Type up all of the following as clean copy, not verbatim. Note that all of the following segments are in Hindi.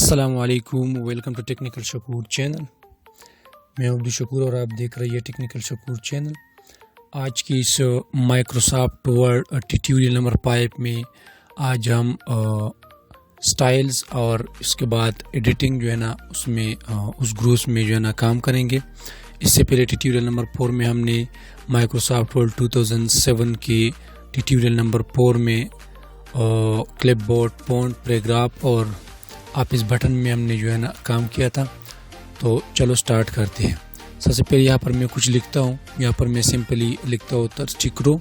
अस्सलामुअलैकुम, welcome to technical Shakoor channel. मैं अब्दुल शकूर और आप देख रही है टेक्निकल शकूर चैनल। आज की इस माइक्रोसॉफ्ट वर्ड ट्यूटोरियल नंबर 5 में आज हम स्टाइल्स और इसके बाद एडिटिंग जो है ना उसमें उस ग्रुप्स में जो है ना काम करेंगे। इससे पहले ट्यूटोरियल नंबर 4 में हमने माइक्रोसॉफ्ट वर्ड 2007 के ट्यूटोरियल नंबर 4 में क्लिपबोर्ड, फ़ॉन्ट, पैराग्राफ और आप इस बटन में हमने जो है ना काम किया था। तो चलो स्टार्ट करते हैं। सबसे पहले यहाँ पर मैं कुछ लिखता हूँ। यहाँ पर मैं सिंपली लिखता हूँ टिकरो।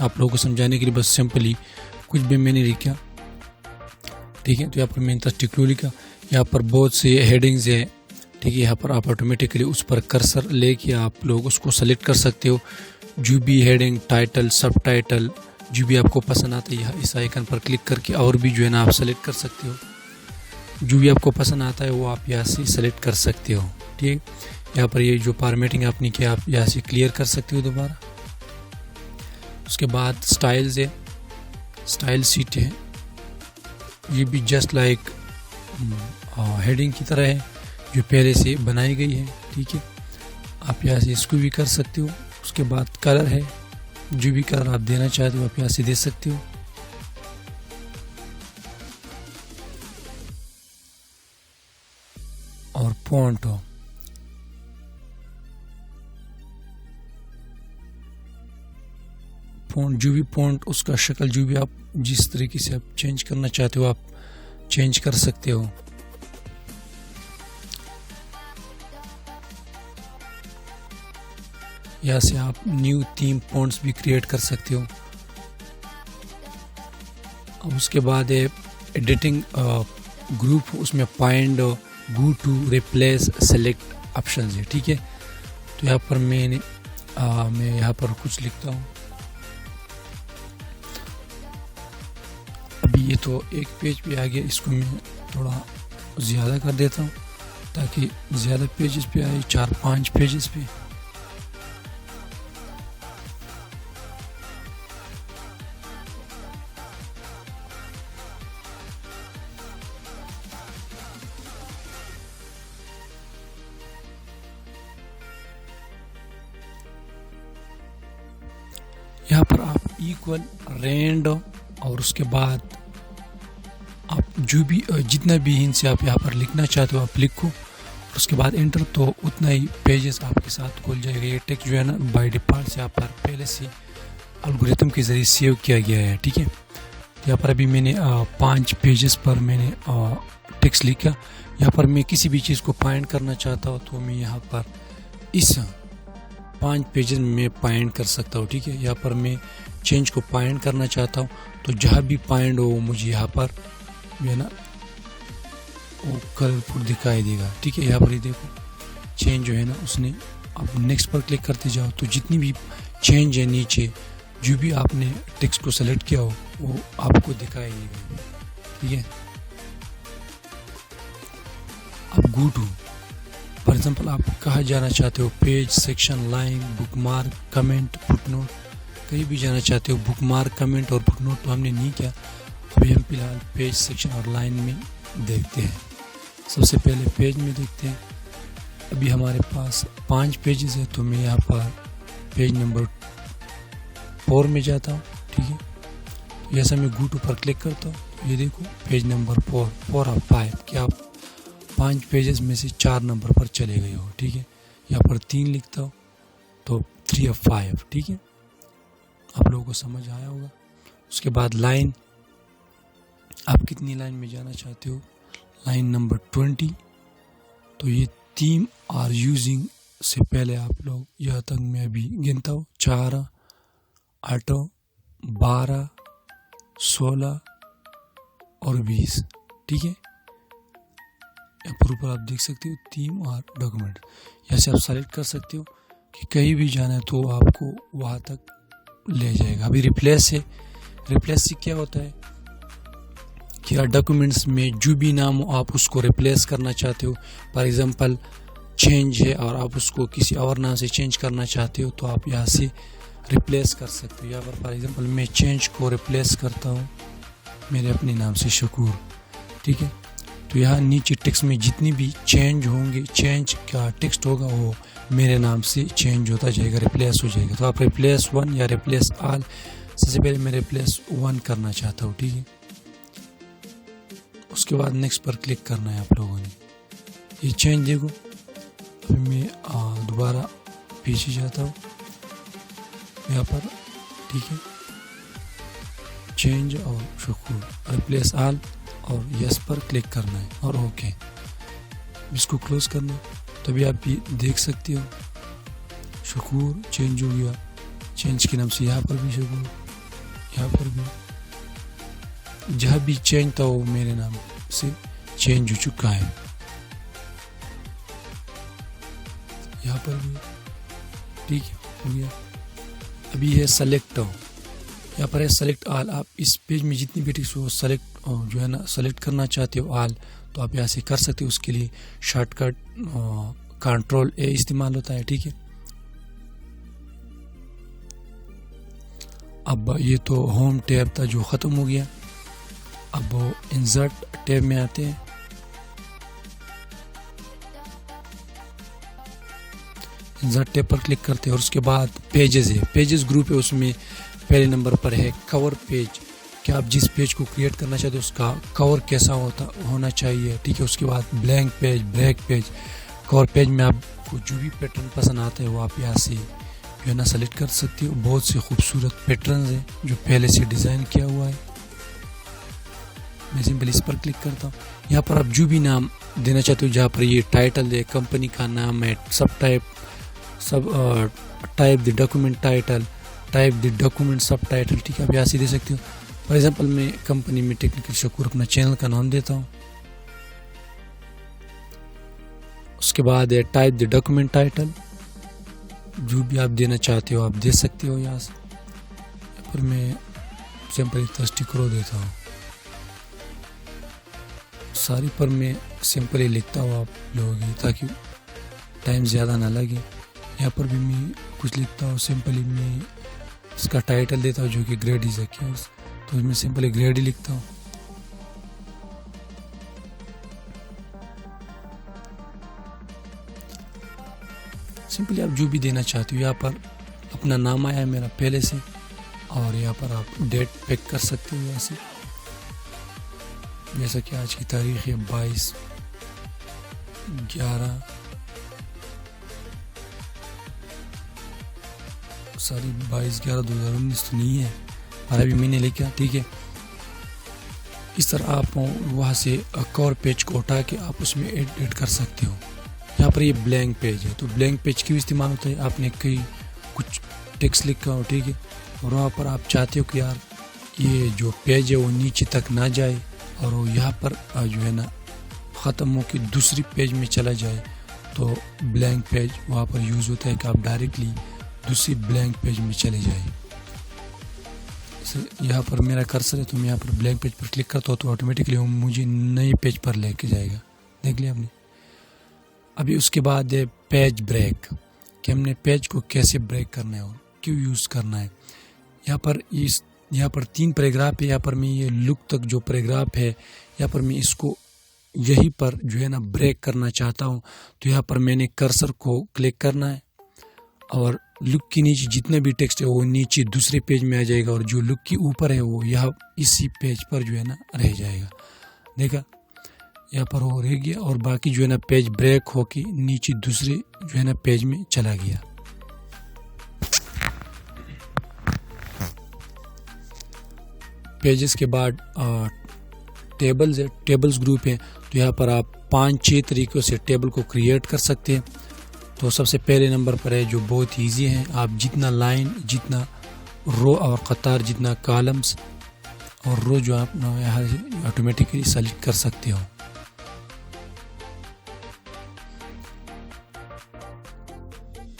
आप लोगों को समझाने के लिए बस सिंपली कुछ भी मैंने लिखा, ठीक है। तो यहाँ पर मैंने टिकरो लिखा। यहाँ पर बहुत से हेडिंग्स है, ठीक है। यहाँ पर आप ऑटोमेटिकली उस पर कर्सर लेके आप लोग उसको सेलेक्ट कर सकते हो। जो भी हेडिंग, टाइटल, सब टाइटल जो भी आपको पसंद आता है, इस आइकन पर क्लिक करके और भी जो है ना आप सेलेक्ट कर सकते हो। जो भी आपको पसंद आता है वो आप यहाँ से सेलेक्ट कर सकते हो, ठीक है। यहाँ पर ये जो फॉर्मेटिंग आपने किया आप यहाँ से क्लियर कर सकते हो दोबारा। उसके बाद स्टाइल्स है, स्टाइल सीट है। ये भी जस्ट लाइक हेडिंग की तरह है जो पहले से बनाई गई है, ठीक है। आप यहाँ से इसको भी कर सकते हो। उसके बाद कलर है, जो भी कलर आप देना चाहते हो आप यहाँ से दे सकते हो। और फ़ॉन्ट हो, फ़ॉन्ट जो भी फ़ॉन्ट उसका शक्ल जो भी आप जिस तरीके से आप चेंज करना चाहते हो आप चेंज कर सकते हो। यहाँ से आप न्यू थीम फ़ॉन्ट्स भी क्रिएट कर सकते हो। अब उसके बाद है एडिटिंग ग्रुप, उसमें find, go to, replace, select option है, ठीक है। तो यहाँ पर मैं यहाँ पर कुछ लिखता हूँ। अभी ये तो एक पेज पे आ गया, इसको मैं थोड़ा ज़्यादा कर देता हूँ ताकि ज़्यादा पेजेस पे आए, 4-5 पेजेस पे। यहाँ पर आप इक्वल, रेंड और उसके बाद आप जो भी जितना भी इनसे आप यहाँ पर लिखना चाहते हो आप लिखो। और उसके बाद एंटर, तो उतना ही पेजेस आपके साथ खुल जाएगा। ये टेक्स्ट जो है ना बाय डिफ़ॉल्ट से यहाँ पर पहले से एल्गोरिथम के ज़रिए सेव किया गया है, ठीक है। यहाँ पर अभी मैंने 5 पेजेस पर मैंने टेक्स्ट लिखा। यहाँ पर मैं किसी भी चीज़ को फाइंड करना चाहता हूँ तो मैं यहाँ पर इस 5 पेजेस में फाइंड कर सकता हूँ, ठीक है। यहाँ पर मैं चेंज को फाइंड करना चाहता हूँ तो जहाँ भी फाइंड हो मुझे यहाँ पर जो है ना वो कलरफुल दिखाई देगा, ठीक है। यहाँ पर ये देखो चेंज जो है ना उसने, आप नेक्स्ट पर क्लिक करते जाओ तो जितनी भी चेंज है नीचे जो भी आपने टेक्स्ट को सेलेक्ट किया हो वो आपको दिखाई देगा, ठीक है। अब गो टू, फॉर एग्जाम्पल आप कहाँ जाना चाहते हो, page, section, line, bookmark, comment, footnote, कहीं भी जाना चाहते हो। बुकमार्क, कमेंट और फुटनोट तो हमने नहीं किया। अभी हम फिलहाल पेज, सेक्शन और लाइन में देखते हैं। सबसे पहले पेज में देखते हैं। अभी हमारे पास 5 पेजेस है तो मैं यहाँ पर पेज नंबर 4 में जाता हूँ, ठीक है। जैसा मैं गो टू पर क्लिक करता हूँ ये देखो पेज नंबर 4 और 5 क्या आप 5 पेजेस में से 4 नंबर पर चले गए हो, ठीक है। यहाँ पर 3 लिखता हूँ तो 3 और 5, ठीक है। आप लोगों को समझ आया होगा। उसके बाद लाइन, आप कितनी लाइन में जाना चाहते हो, लाइन नंबर 20। तो ये थीम आर यूजिंग से पहले आप लोग यहाँ तक मैं अभी गिनता हूँ 4, 8, 12, 16 और 20, ठीक है। पर ऊपर आप देख सकते हो थीम और डॉक्यूमेंट। यहाँ से आप सेलेक्ट कर सकते हो कि कहीं भी जाना है तो आपको वहाँ तक ले जाएगा। अभी रिप्लेस है। रिप्लेस से क्या होता है कि डॉक्यूमेंट्स में जो भी नाम हो आप उसको रिप्लेस करना चाहते हो। फॉर एग्जांपल चेंज है और आप उसको किसी और नाम से चेंज करना चाहते हो तो आप यहाँ से रिप्लेस कर सकते हो। यहाँ पर फॉर एग्जांपल मैं चेंज को रिप्लेस करता हूँ मेरे अपने नाम से शकूर, ठीक है। तो यहाँ नीचे टेक्स्ट में जितनी भी चेंज होंगे, चेंज का टेक्स्ट होगा वो मेरे नाम से चेंज होता जाएगा, रिप्लेस हो जाएगा। तो आप रिप्लेस 1 या रिप्लेस ऑल, सबसे पहले मैं रिप्लेस 1 करना चाहता हूँ, ठीक है। उसके बाद नेक्स्ट पर क्लिक करना है आप लोगों ने। ये चेंज देखो, अभी मैं दोबारा पीछे जाता हूँ यहाँ पर, ठीक है। चेंज और शकूर, रिप्लेस ऑल और यस पर क्लिक करना है और ओके, इसको क्लोज करना है। तभी आप भी देख सकते हो शकूर चेंज हो गया, चेंज के नाम से यहाँ पर भी शकूर, यहाँ पर भी, जहाँ भी चेंज था वो मेरे नाम से चेंज हो चुका है। यहाँ पर भी ठीक है, हो गया। अभी है सेलेक्ट, यहाँ पर है सेलेक्ट ऑल। आप इस पेज में जितनी भी टेक्स्ट हो सेलेक्ट जो है ना, सेलेक्ट करना चाहते हो ऑल, तो आप यहाँ से कर सकते हो। उसके लिए शॉर्टकट कंट्रोल ए इस्तेमाल होता है, ठीक है। अब ये तो होम टैब था जो ख़त्म हो गया। अब वो इंसर्ट टैब में आते हैं। इंसर्ट टैब पर क्लिक करते हैं और उसके बाद पेजेस है, पेजेस ग्रुप है। उसमें पहले नंबर पर है कवर पेज, कि आप जिस पेज को क्रिएट करना चाहते हो उसका कवर कैसा होना चाहिए, ठीक है। उसके बाद blank page, black page. Cover page में आपको जो भी पैटर्न पसंद आता है वो आप यहाँ से जो है ना सेलेक्ट कर सकते हो। बहुत से खूबसूरत पैटर्न है जो पहले से डिज़ाइन किया हुआ है। मैं सिंपल इस पर क्लिक करता हूँ। यहाँ पर आप जो भी नाम देना चाहते हो, जहाँ पर ये टाइटल है, कंपनी का नाम है, सब type the document title, type the document सब टाइटल, ठीक है। आप यहाँ से दे सकते हो। फॉर एग्जांपल मैं कंपनी में टेक्निकल शकूर अपना चैनल का नाम देता हूँ। उसके बाद है टाइप द डॉक्यूमेंट टाइटल, जो भी आप देना चाहते हो आप दे सकते हो यहाँ से। पर मैं सिंपल स्टिकर देता हूँ, सारी पर मैं सिंपल ही लिखता हूँ आप लोगों की, ताकि टाइम ज़्यादा ना लगे। यहाँ पर भी मैं कुछ लिखता हूँ, सिंपली मैं इसका टाइटल देता हूँ जो कि ग्रेड इज अक्योर्स, तो मैं सिंपली ग्रेड ही लिखता हूँ। सिंपली आप जो भी देना चाहते हो, यहाँ पर अपना नाम आया है मेरा पहले से, और यहाँ पर आप डेट पिक कर सकते हो यहाँ से। जैसा कि आज की तारीख है 22/11 22/11/2019 तो नहीं है, और अभी मैंने लिखा, ठीक है। इस तरह आप वहाँ से कवर पेज को उठा के आप उसमें एडिट कर सकते हो। यहाँ पर ये ब्लैंक पेज है, तो ब्लैंक पेज क्यों इस्तेमाल होता है, आपने कहीं कुछ टेक्स्ट लिखा हो, ठीक है, और वहाँ पर आप चाहते हो कि यार ये जो पेज है वो नीचे तक ना जाए और वो यहाँ पर जो है ना ख़त्म हो के दूसरी पेज में चला जाए, तो ब्लैंक पेज वहाँ पर यूज़ होता है कि आप डायरेक्टली दूसरी ब्लैंक पेज में चले जाए। यहाँ पर मेरा कर्सर है, तो मैं यहाँ पर ब्लैंक पेज पर क्लिक करता हूँ तो ऑटोमेटिकली वो मुझे नए पेज पर लेके जाएगा। देख लिया आपने। अभी उसके बाद है पेज ब्रेक, कि हमने पेज को कैसे ब्रेक करना है और क्यों यूज़ करना है। यहाँ पर 3 पैराग्राफ है। यहाँ पर मैं ये लुक तक जो पैराग्राफ है, यहाँ पर मैं इसको यहीं पर जो है ना ब्रेक करना चाहता हूँ, तो यहाँ पर मैंने कर्सर को क्लिक करना है और लुक के नीचे जितने भी टेक्स्ट है वो नीचे दूसरे पेज में आ जाएगा, और जो लुक के ऊपर है वो यहाँ इसी पेज पर जो है ना रह जाएगा। देखा, यहाँ पर वो रह गया और बाकी जो है ना पेज ब्रेक होके नीचे दूसरे जो है ना पेज में चला गया। पेजेस के बाद टेबल्स है, टेबल्स ग्रुप है, तो यहाँ पर आप 5-6 तरीक़ों से टेबल को क्रिएट कर सकते हैं। तो सबसे पहले नंबर पर है जो बहुत इजी है, आप जितना लाइन, जितना रो और कतार, जितना कॉलम्स और रो जो आप यहाँ ऑटोमेटिकली सेलेक्ट कर सकते हो।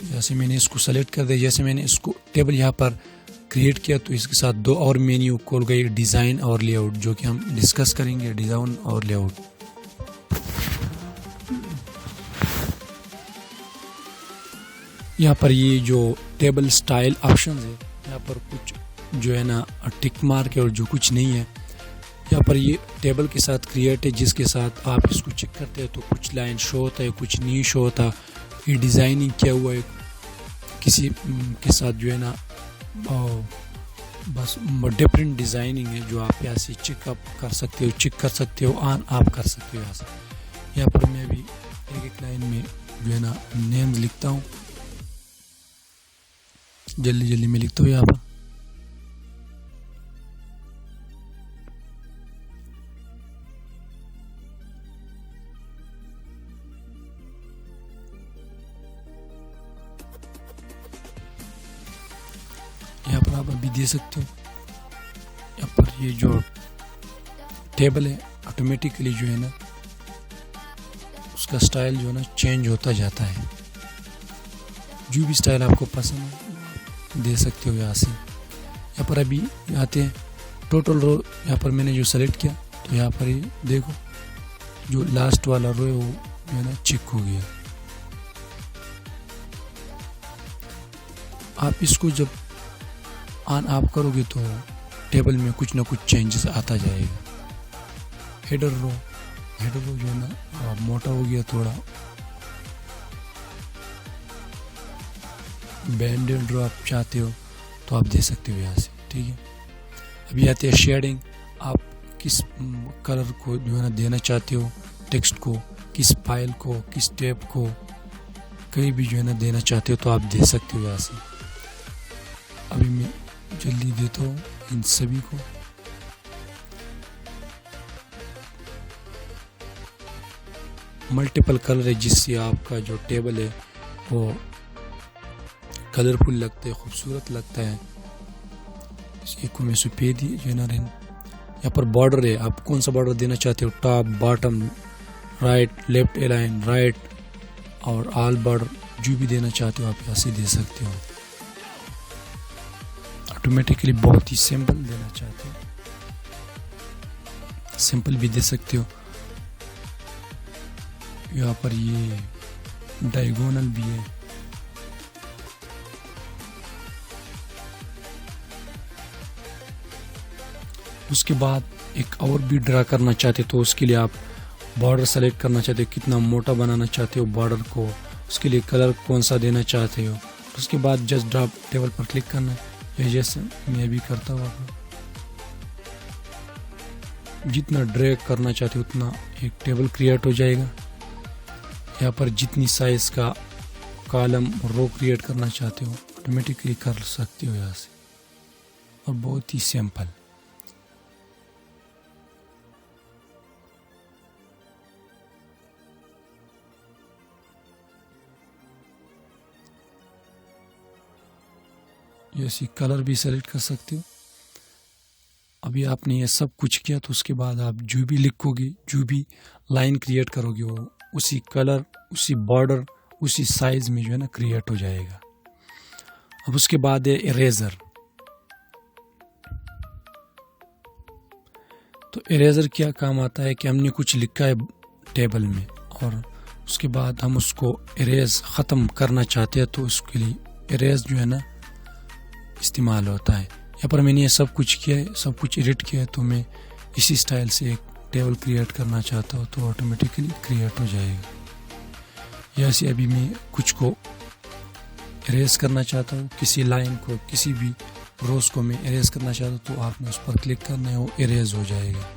जैसे मैंने इसको सेलेक्ट कर दिया, जैसे मैंने इसको टेबल यहाँ पर क्रिएट किया, तो इसके साथ 2 और मेन्यू खोल गए, डिज़ाइन और लेआउट, जो कि हम डिस्कस करेंगे, डिज़ाइन और लेआउट। यहाँ पर ये जो टेबल स्टाइल ऑप्शन है, यहाँ पर कुछ जो है ना टिक मार्क है और जो कुछ नहीं है, यहाँ पर ये टेबल के साथ क्रिएट है, जिसके साथ आप इसको चेक करते हैं तो कुछ लाइन शो होता है, कुछ नहीं शो होता। ये डिज़ाइनिंग किया हुआ है किसी के साथ जो है ना, बस डिफरेंट डिज़ाइनिंग है जो आप यहाँ से चेकअप कर सकते हो, चेक कर सकते हो, ऑन आप कर सकते हो। यहाँ पर मैं भी एक एक लाइन में जो है ना नेम्स लिखता हूँ, जल्दी जल्दी में लिखता हूँ। यहाँ पर आप अभी दे सकते हो। यहाँ पर ये जो टेबल है ऑटोमेटिकली जो है ना उसका स्टाइल जो है ना चेंज होता जाता है। जो भी स्टाइल आपको पसंद है दे सकते हो यहाँ से। यहाँ पर अभी आते हैं टोटल रो। यहाँ पर मैंने जो सेलेक्ट किया तो यहाँ पर ये देखो जो लास्ट वाला रो है वो है ना चेक हो गया। आप इसको जब ऑन आप करोगे तो टेबल में कुछ ना कुछ चेंजेस आता जाएगा। हेडर रो जो है ना मोटा हो गया थोड़ा। बैंडेड रो आप चाहते हो तो आप दे सकते हो यहाँ से, ठीक है। अभी आते हैं शेडिंग। आप किस कलर को जो है ना देना चाहते हो, टेक्स्ट को, किस फाइल को, किस टैब को, कहीं भी जो है ना देना चाहते हो तो आप दे सकते हो यहाँ से। अभी मैं जल्दी देता हूँ इन सभी को। मल्टीपल कलर है जिससे आपका जो टेबल है वो कलरफुल लगता है, खूबसूरत लगता है। इसको मैं सफेद जो ना रहना। यहाँ पर बॉर्डर है, आप कौन सा बॉर्डर देना चाहते हो, top, bottom, right, left align, right और ऑल बॉर्डर, जो भी देना चाहते हो आप यहाँ से दे सकते हो। ऑटोमेटिकली बहुत ही सिंपल देना चाहते हो, सिंपल भी दे सकते हो। यहाँ पर ये डायगोनल भी है। उसके बाद एक और भी ड्रा करना चाहते तो उसके लिए आप बॉर्डर सेलेक्ट करना चाहते हो, कितना मोटा बनाना चाहते हो बॉर्डर को, उसके लिए कलर कौन सा देना चाहते हो। उसके बाद जस्ट ड्रॉप टेबल पर क्लिक करना है। जैसे मैं भी करता हूँ, जितना ड्रैग करना चाहते हो उतना एक टेबल क्रिएट हो जाएगा। यहाँ पर जितनी साइज का कॉलम रो क्रिएट करना चाहते हो ऑटोमेटिकली कर सकते हो यहाँ से, और बहुत ही सिंपल। जैसे कलर भी सेलेक्ट कर सकते हो। अभी आपने ये सब कुछ किया तो उसके बाद आप जो भी लिखोगे, जो भी लाइन क्रिएट करोगे वो उसी कलर, उसी बॉर्डर, उसी साइज में जो है ना क्रिएट हो जाएगा। अब उसके बाद है इरेजर। तो इरेजर क्या काम आता है कि हमने कुछ लिखा है टेबल में और उसके बाद हम उसको इरेज ख़त्म करना चाहते हैं तो उसके लिए इरेज जो है ना इस्तेमाल होता है। यहाँ पर मैंने ये सब कुछ किया है, सब कुछ एडिट किया है, तो मैं इसी स्टाइल से एक टेबल क्रिएट करना चाहता हूँ तो ऑटोमेटिकली क्रिएट हो जाएगा। यहाँ से अभी मैं कुछ को इरेज करना चाहता हूँ, किसी लाइन को, किसी भी रोज को मैं इरेज करना चाहता हूँ तो आपने उस पर क्लिक करना है, वो इरेज हो जाएगा।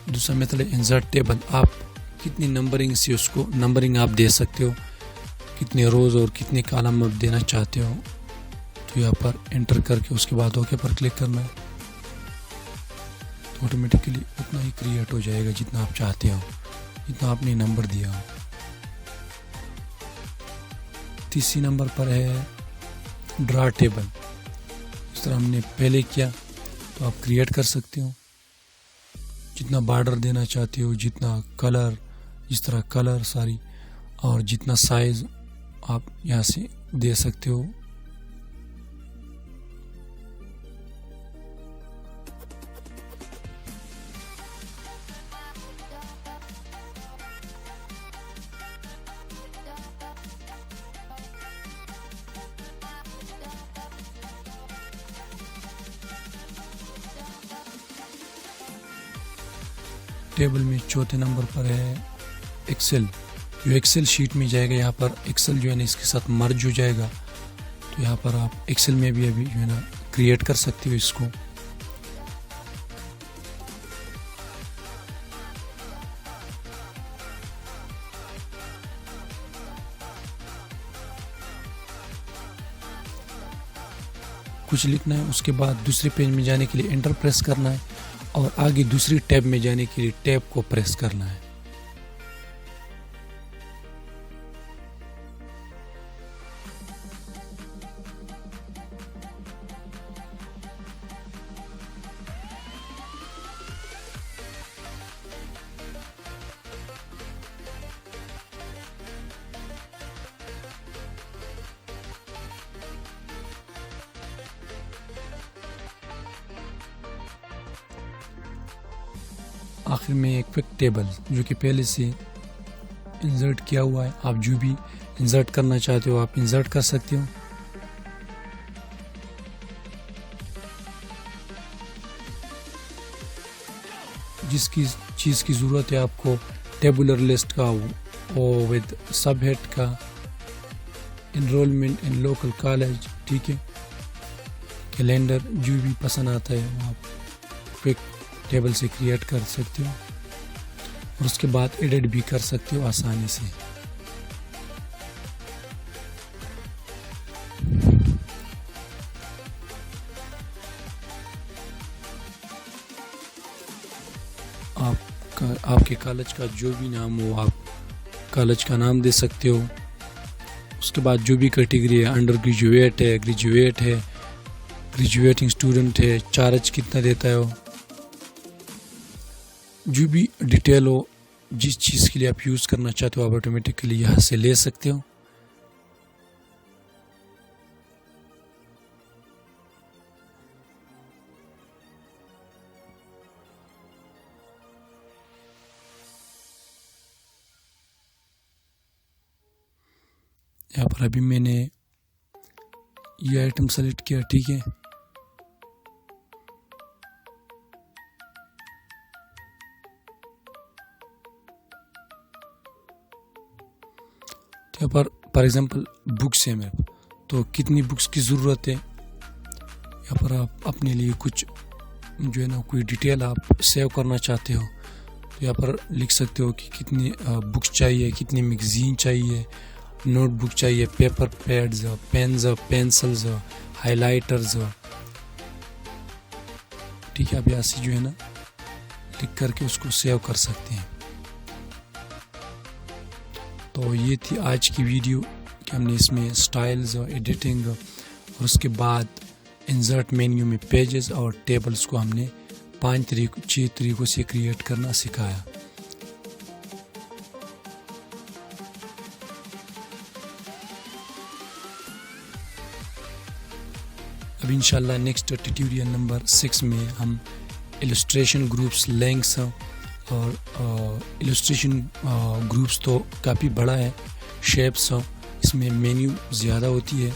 दूसरा मेथड है इंसर्ट टेबल। आप कितनी नंबरिंग से उसको नंबरिंग आप दे सकते हो, कितने रोज और कितने कॉलम आप देना चाहते हो। तो यहाँ पर एंटर करके उसके बाद ओके पर क्लिक करना है तो ऑटोमेटिकली उतना ही क्रिएट हो जाएगा जितना आप चाहते हो, जितना आपने नंबर दिया हो। तीसरी नंबर पर है ड्रा टेबल। इस तरह हमने पहले किया तो आप क्रिएट कर सकते हो, जितना बॉर्डर देना चाहते हो, जितना कलर, जिस तरह कलर सारी, और जितना साइज आप यहाँ से दे सकते हो। टेबल में चौथे नंबर पर है एक्सेल। जो एक्सेल शीट में जाएगा, यहाँ पर एक्सेल जो है ना इसके साथ मर्ज हो जाएगा। तो यहाँ पर आप एक्सेल में भी अभी जो है ना क्रिएट कर सकते हो इसको। कुछ लिखना है, उसके बाद दूसरे पेज में जाने के लिए एंटर प्रेस करना है और आगे दूसरी टैब में जाने के लिए टैब को प्रेस करना है। आखिर में एक क्विक टेबल जो कि पहले से इंसर्ट किया हुआ है। आप जो भी इंसर्ट करना चाहते हो आप इंसर्ट कर सकते हो। जिसकी चीज़ की ज़रूरत है आपको टेबुलर लिस्ट का और विद सब हेड का, इनरोलमेंट इन लोकल कॉलेज, ठीक है, कैलेंडर, जो भी पसंद आता है वो आप क्विक टेबल से क्रिएट कर सकते हो और उसके बाद एडिट भी कर सकते हो आसानी से। आपके कॉलेज का जो भी नाम हो आप कॉलेज का नाम दे सकते हो। उसके बाद जो भी कैटेगरी है, अंडर ग्रेजुएट है, ग्रेजुएट है, ग्रेजुएटिंग स्टूडेंट है, चार्ज कितना देता हो, जो भी डिटेल हो, जिस चीज़ के लिए आप यूज़ करना चाहते हो आप ऑटोमेटिकली यहाँ से ले सकते हो। यहाँ पर अभी मैंने ये आइटम सेलेक्ट किया, ठीक है। यहाँ पर फॉर एग्जांपल बुक्स है मेरे, तो कितनी बुक्स की ज़रूरत है, यहाँ पर आप अपने लिए कुछ जो है ना कोई डिटेल आप सेव करना चाहते हो तो यहाँ पर लिख सकते हो कि कितनी बुक्स चाहिए, कितनी मैगजीन चाहिए, नोटबुक चाहिए, paper pads, pens, pencils, highlighters, ठीक है। आप यहाँ से जो है ना लिख करके उसको सेव कर सकते हैं। तो ये थी आज की वीडियो कि हमने इसमें स्टाइल्स और एडिटिंग और उसके बाद इंसर्ट मेन्यू में पेजेस और टेबल्स को हमने 6 तरीकों से क्रिएट करना सिखाया। अब इंशाल्लाह नेक्स्ट ट्यूटोरियल नंबर 6 में हम इलस्ट्रेशन ग्रुप्स, लिंक्स और इलस्ट्रेशन ग्रुप्स तो काफ़ी बड़ा है, शेप्स, इसमें मेन्यू ज़्यादा होती है